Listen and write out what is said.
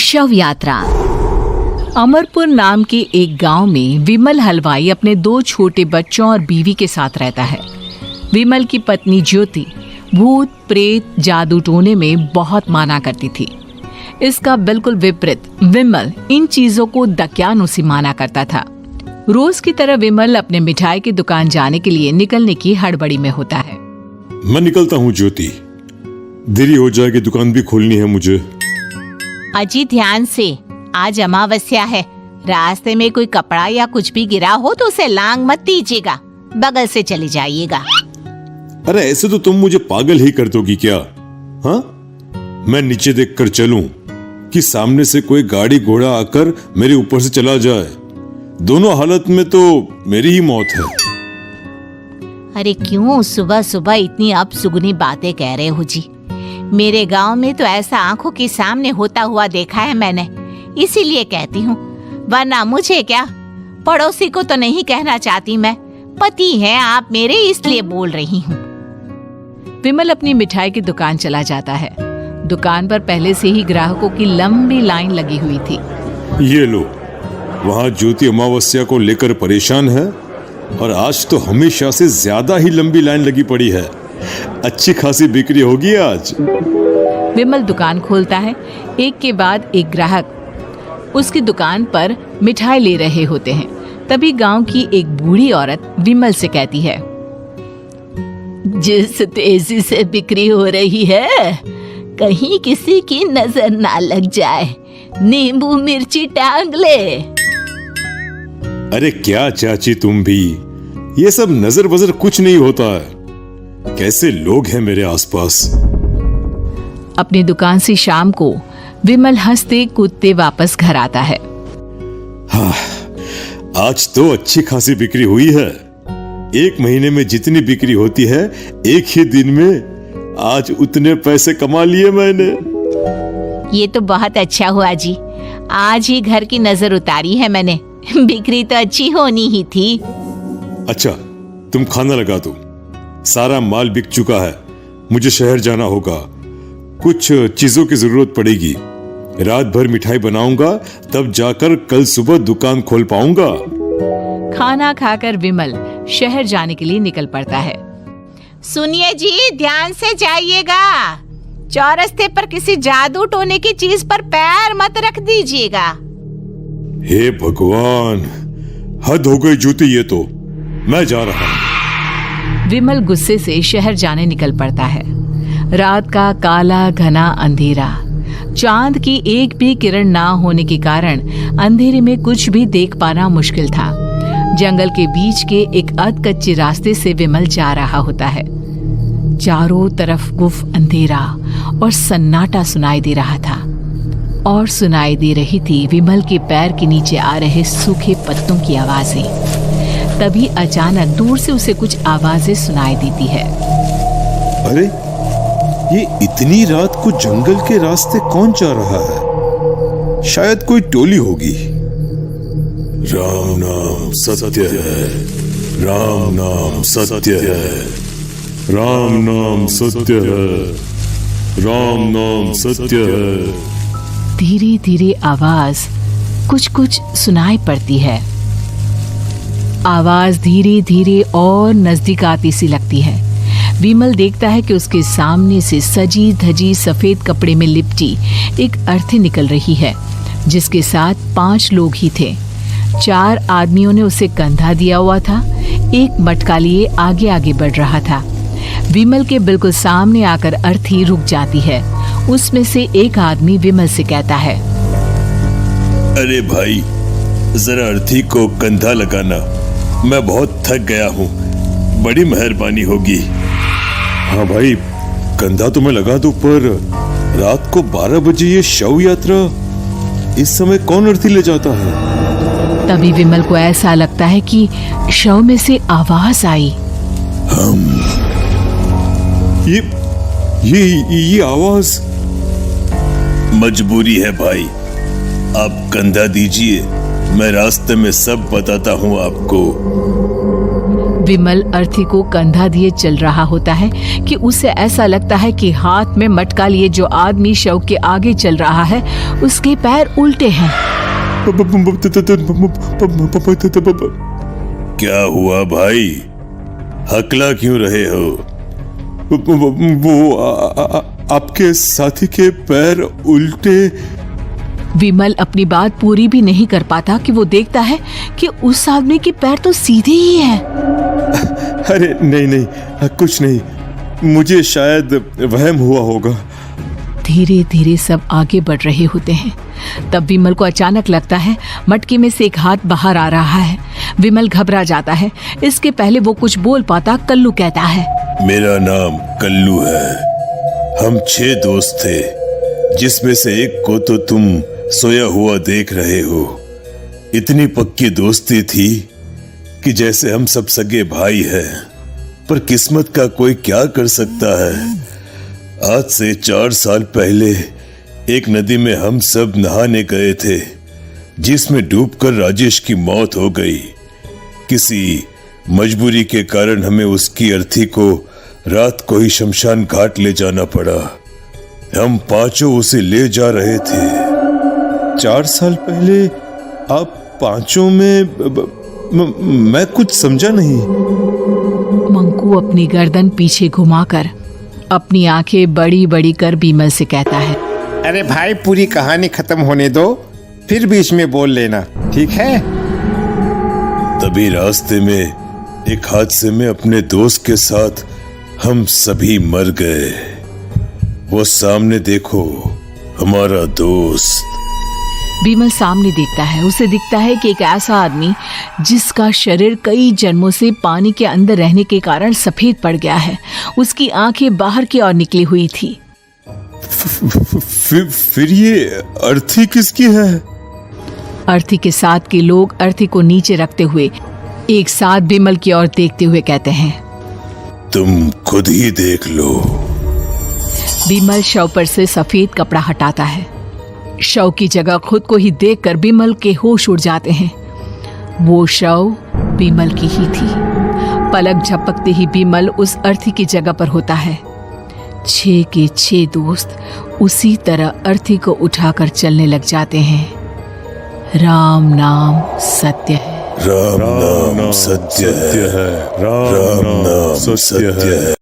शव यात्रा। अमरपुर नाम के एक गांव में विमल हलवाई अपने 2 छोटे बच्चों और बीवी के साथ रहता है। विमल की पत्नी ज्योति भूत प्रेत जादू टोने में बहुत माना करती थी। इसका बिल्कुल विपरीत विमल इन चीजों को दकियानुसी माना करता था। रोज की तरह विमल अपने मिठाई की दुकान जाने के लिए निकलने की हड़बड़ी में होता है। मैं निकलता हूँ ज्योति, देरी हो जाएगी, दुकान भी खोलनी है मुझे। अजी ध्यान से, आज अमावस्या है। रास्ते में कोई कपड़ा या कुछ भी गिरा हो तो उसे लांग मत दीजिएगा, बगल से चले जाइएगा। अरे ऐसे तो तुम मुझे पागल ही कर दोगी क्या? हाँ, मैं नीचे देखकर चलूं कि सामने से कोई गाड़ी घोड़ा आकर मेरे ऊपर से चला जाए? दोनों हालत में तो मेरी ही मौत है। अरे क्यों सुबह सुबह इतनी अपसुगनी बातें कह रहे हो जी? मेरे गांव में तो ऐसा आंखों के सामने होता हुआ देखा है मैंने, इसीलिए कहती हूँ, वरना मुझे क्या, पड़ोसी को तो नहीं कहना चाहती मैं, पति हैं आप मेरे इसलिए बोल रही हूँ। विमल अपनी मिठाई की दुकान चला जाता है। दुकान पर पहले से ही ग्राहकों की लंबी लाइन लगी हुई थी। ये लो, वहाँ ज्योति अमावस्या को लेकर परेशान है और आज तो हमेशा से ज्यादा ही लंबी लाइन लगी पड़ी है। अच्छी खासी बिक्री होगी आज। विमल दुकान खोलता है। एक के बाद एक ग्राहक उसकी दुकान पर मिठाई ले रहे होते हैं। तभी गांव की एक बूढ़ी औरत विमल से कहती है, जिस तेजी से बिक्री हो रही है, कहीं किसी की नजर ना लग जाए, नींबू मिर्ची टांग ले। अरे क्या चाची तुम भी, ये सब नजर बजर कुछ नहीं होता है। कैसे लोग हैं मेरे आसपास। अपनी दुकान से शाम को विमल हंसते कूदते वापस घर आता है। हाँ, आज तो अच्छी खासी बिक्री हुई है। 1 महीने में जितनी बिक्री होती है, एक ही दिन में आज उतने पैसे कमा लिए मैंने। ये तो बहुत अच्छा हुआ जी, आज ही घर की नजर उतारी है मैंने। बिक्री तो अच्छी होनी ही थी। अच्छा, तुम खाना लगा दो, सारा माल बिक चुका है। मुझे शहर जाना होगा, कुछ चीजों की जरूरत पड़ेगी। रात भर मिठाई बनाऊंगा, तब जाकर कल सुबह दुकान खोल पाऊंगा। खाना खाकर विमल शहर जाने के लिए निकल पड़ता है। सुनिए जी, ध्यान से जाइएगा, चौरस्ते पर किसी जादू टोने की चीज पर पैर मत रख दीजिएगा। हे भगवान, हद हो गई ज्योति, ये तो मैं जा रहा हूं। विमल गुस्से से शहर जाने निकल पड़ता है। रात का काला घना अंधेरा, चांद की एक भी किरण ना होने के कारण अंधेरे में कुछ भी देख पाना मुश्किल था। जंगल के बीच के एक अधकच्चे रास्ते से विमल जा रहा होता है। चारों तरफ गुफ अंधेरा और सन्नाटा सुनाई दे रहा था, और सुनाई दे रही थी विमल के पैर के नीचे आ रहे सूखे पत्तों की आवाजें। तभी अचानक दूर से उसे कुछ आवाजें सुनाई देती है। अरे, ये इतनी रात को जंगल के रास्ते कौन जा रहा है? शायद कोई टोली होगी। राम नाम सत्य है, राम नाम सत्य है, राम नाम सत्य है, राम नाम सत्य है। धीरे धीरे आवाज कुछ कुछ सुनाई पड़ती है। आवाज धीरे धीरे और नजदीक आती सी लगती है। विमल देखता है कि उसके सामने से सजी धजी सफेद कपड़े में लिपटी एक अर्थी निकल रही है, जिसके साथ 5 लोग ही थे। 4 आदमियों ने उसे कंधा दिया हुआ था। एक मटका लिए आगे आगे बढ़ रहा था। विमल के बिल्कुल सामने आकर अर्थी रुक जाती है। उसमें से एक आदमी विमल से कहता है, अरे भाई, जरा अर्थी को कंधा लगाना, मैं बहुत थक गया हूँ, बड़ी मेहरबानी होगी। हाँ भाई, कंधा तो मैं लगा दूं, पर रात को 12 बजे ये शव यात्रा, इस समय कौन अर्थी ले जाता है? तभी विमल को ऐसा लगता है कि शव में से आवाज आई। ये आवाज। मजबूरी है भाई, आप कंधा दीजिए, मैं रास्ते में सब बताता हूँ आपको। विमल अर्थी को कंधा दिए चल रहा होता है कि उसे ऐसा लगता है कि हाथ में मटका लिए जो आदमी शव के आगे चल रहा है उसके पैर उल्टे हैं। क्या हुआ भाई, हकला क्यों रहे हो? वो आपके साथी के पैर उल्टे। विमल अपनी बात पूरी भी नहीं कर पाता कि वो देखता है कि उस आदमी के पैर तो सीधे ही हैं। अरे नहीं, कुछ नहीं, मुझे शायद वहम हुआ होगा। धीरे धीरे सब आगे बढ़ रहे होते हैं। तब विमल को अचानक लगता है मटके में से एक हाथ बाहर आ रहा है। विमल घबरा जाता है। इसके पहले वो कुछ बोल पाता, कल्लू कहता है, मेरा नाम कल्लू है। हम 6 दोस्त थे, जिसमें से एक को तो तुम सोया हुआ देख रहे हो। इतनी पक्की दोस्ती थी कि जैसे हम सब सगे भाई हैं। पर किस्मत का कोई क्या कर सकता है। आज से 4 साल पहले एक नदी में हम सब नहाने गए थे, जिसमें डूबकर राजेश की मौत हो गई। किसी मजबूरी के कारण हमें उसकी अर्थी को रात को ही शमशान घाट ले जाना पड़ा। हम 5 उसे ले जा रहे थे। 4 साल पहले आप 5 में मैं कुछ समझा नहीं। मंकू अपनी गर्दन पीछे घुमाकर अपनी आंखें बड़ी बड़ी कर विमल से कहता है, अरे भाई, पूरी कहानी खत्म होने दो, फिर बीच में बोल लेना, ठीक है? तभी रास्ते में एक हादसे में अपने दोस्त के साथ हम सभी मर गए। वो सामने देखो, हमारा दोस्त। विमल सामने देखता है। उसे दिखता है कि एक ऐसा आदमी जिसका शरीर कई जन्मों से पानी के अंदर रहने के कारण सफेद पड़ गया है। उसकी आंखें बाहर की ओर निकली हुई थी। फिर ये अर्थी किसकी है? अर्थी के साथ के लोग अर्थी को नीचे रखते हुए एक साथ विमल की ओर देखते हुए कहते हैं, तुम खुद ही देख लो। विमल शव पर से सफेद कपड़ा हटाता है। शव की जगह खुद को ही देखकर विमल के होश उड़ जाते हैं। वो शव विमल की ही थी। पलक झपकते ही विमल उस अर्थी की जगह पर होता है। 6 के 6 दोस्त उसी तरह अर्थी को उठाकर चलने लग जाते हैं। राम नाम सत्य है। राम नाम सत्य है। राम नाम सत्य है।